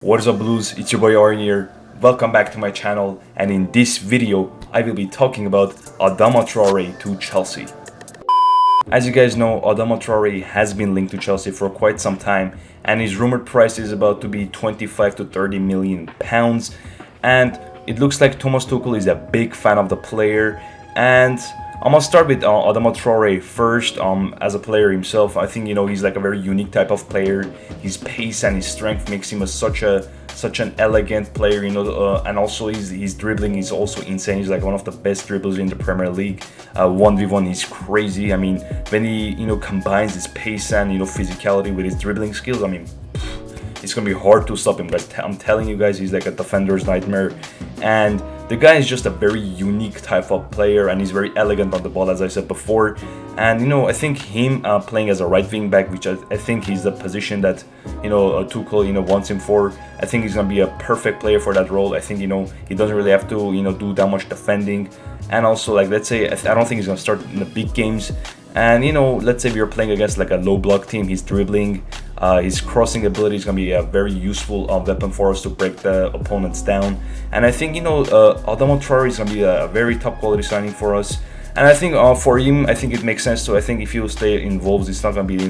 What is up, Blues? It's your boy Arn here. Welcome back to my channel, and in this video I will be talking about Adama Traoré to Chelsea. As you guys know, Adama Traoré has been linked to Chelsea for quite some time, and his rumored price is about to be 25 to 30 million pounds. And it looks like Thomas Tuchel is a big fan of the player, and I'm gonna start with Adama Traoré first. As a player himself, I think he's like a very unique type of player. His pace and his strength makes him such an elegant player, and also his dribbling is also insane. He's like one of the best dribblers in the Premier League. 1v1, he's crazy. I mean, when he combines his pace and physicality with his dribbling skills, I mean, it's gonna be hard to stop him. But I'm telling you guys, he's like a defender's nightmare, and the guy is just a very unique type of player, and he's very elegant on the ball, as I said before. And I think him playing as a right wing back, which I think he's the position that Tuchel wants him for. I think he's gonna be a perfect player for that role. I think he doesn't really have to do that much defending, and also, like, let's say I don't think he's gonna start in the big games. And let's say we are playing against like a low block team, he's dribbling. His crossing ability is going to be a very useful weapon for us to break the opponents down. And I think, Adama Traoré is going to be a very top quality signing for us. And I think for him, I think it makes sense too. I think if he'll stay in Wolves, it's not going to be,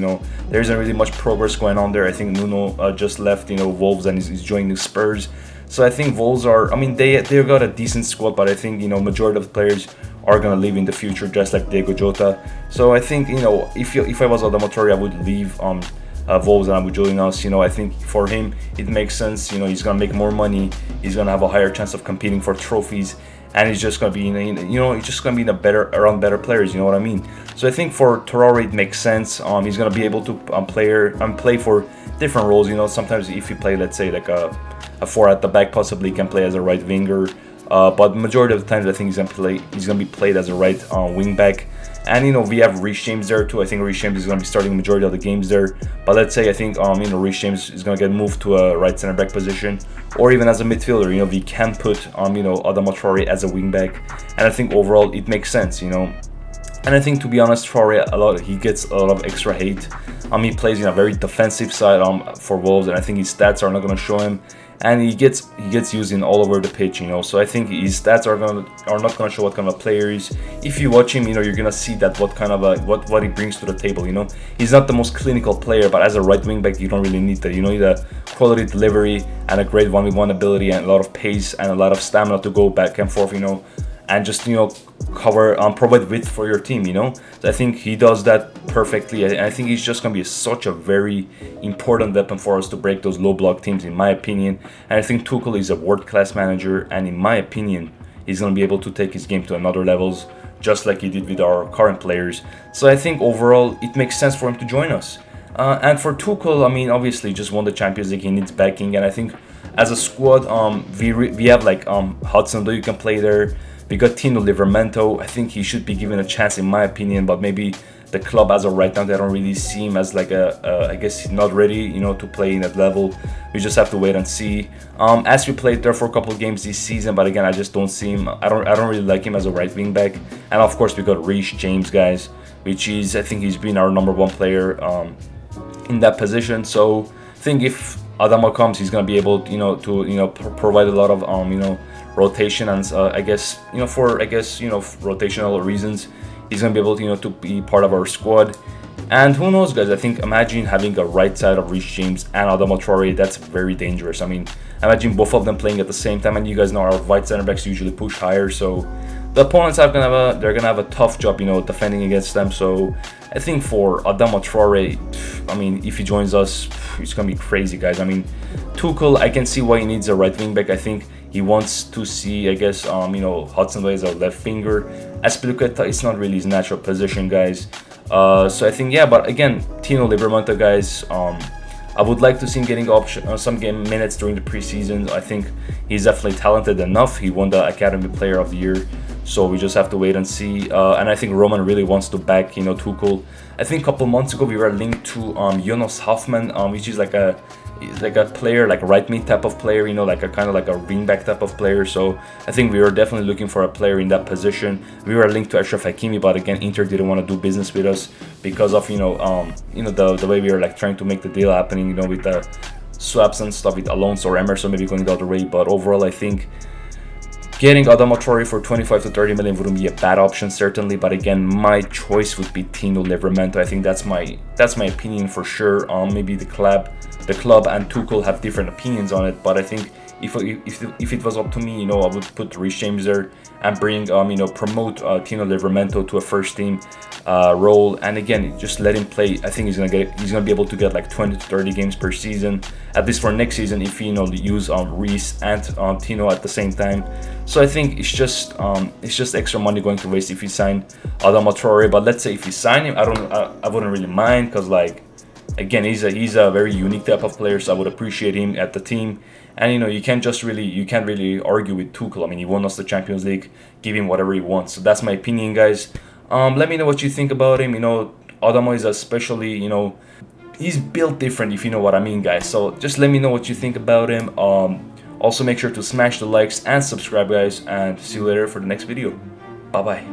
there isn't really much progress going on there. I think Nuno just left, Wolves, and he's joining the Spurs. So I think Wolves they've got a decent squad, but I think, majority of the players are going to leave in the future, just like Diego Jota. So I think, if I was Adama Traoré, I would leave Wolves and I would join us. I think for him it makes sense. He's gonna make more money. He's gonna have a higher chance of competing for trophies, and he's just gonna be he's just gonna be around better players. You know what I mean? So I think for Traoré it makes sense. He's gonna be able to play for different roles. Sometimes if you play, let's say, like a four at the back, possibly he can play as a right winger. But majority of the times I think he's gonna be played as a right wing back. And we have Reece James there too. I think Reece James is going to be starting the majority of the games there. But let's say I think Reece James is going to get moved to a right center back position, or even as a midfielder. We can put Adama Traoré as a wing back, and I think overall it makes sense. And I think, to be honest, Traoré he gets a lot of extra hate. He plays in a very defensive side for Wolves, and I think his stats are not going to show him. And he gets used in all over the pitch, So I think his stats are not gonna show what kind of a player he is. If you watch him, you're gonna see that what kind of what he brings to the table. He's not the most clinical player, but as a right wing back, you don't really need that. You need a quality delivery and a great 1v1 ability and a lot of pace and a lot of stamina to go back and forth. And just provide width for your team. So I think he does that perfectly, and I think he's just gonna be such a very important weapon for us to break those low block teams, in my opinion. And I think Tuchel is a world-class manager, and in my opinion, he's gonna be able to take his game to another levels, just like he did with our current players. So I think overall it makes sense for him to join us. And for Tuchel, obviously just won the Champions League, he needs backing, and I think as a squad, we have like Hudson-Odoi, you can play there. We got Tino Livramento. I think he should be given a chance, in my opinion, but maybe the club as of right now, they don't really see him as like I guess he's not ready, to play in that level. We just have to wait and see. As we played there for a couple of games this season, but again, I just don't see him. I don't really like him as a right wing back. And of course, we got Reece James, guys, which is, I think he's been our number one player in that position. So I think if Adama comes, he's gonna be able, to provide a lot of rotation, and I guess for rotational reasons, he's gonna be able to be part of our squad. And who knows, guys? I think imagine having a right side of Reece James and Adama Traoré. That's very dangerous. I mean, imagine both of them playing at the same time, and you guys know our right center backs usually push higher, so the opponents they're gonna have a tough job, defending against them. So I think for Adama Traoré, if he joins us, it's gonna be crazy, guys. Tuchel, I can see why he needs a right wing back. I think he wants to see, I guess, Hudson-Odoi as a left winger. Azpilicueta, it's not really his natural position, guys. So I think, yeah, but again, Tino Livramento, guys, I would like to see him getting some game minutes during the preseason. I think he's definitely talented enough. He won the Academy Player of the Year, so we just have to wait and see. And I think Roman really wants to back, Tuchel. I think a couple months ago we were linked to Jonas Hoffman, which is like a player, like a right mid type of player, like a kind of like a wing back type of player. So I think we were definitely looking for a player in that position. We were linked to Achraf Hakimi, but again, Inter didn't want to do business with us because of the way we were like trying to make the deal happening, with the swaps and stuff with Alonso or Emerson maybe going the other way. But overall, I think getting Adama Traoré for 25 to 30 million wouldn't be a bad option, certainly. But again, my choice would be Tino Livramento. I think that's my opinion for sure. Maybe the club and Tuchel have different opinions on it, but I think if it was up to me, I would put Reece James there and bring promote Tino Livramento to a first team role, and again just let him play. I think he's gonna be able to get like 20 to 30 games per season, at least for next season, if he use Reece and Tino at the same time. So I think it's just extra money going to waste if you sign Adama Traoré. But let's say if you sign him, I wouldn't really mind, because like again he's a very unique type of player, so I would appreciate him at the team. And you can't really argue with Tuchel. I mean, he won us the Champions League. Give him whatever he wants. So that's my opinion, guys. Let me know what you think about him. Adama is especially, he's built different, if you know what I mean, guys. So just let me know what you think about him. Also make sure to smash the likes and subscribe, guys, and see you later for the next video. Bye bye.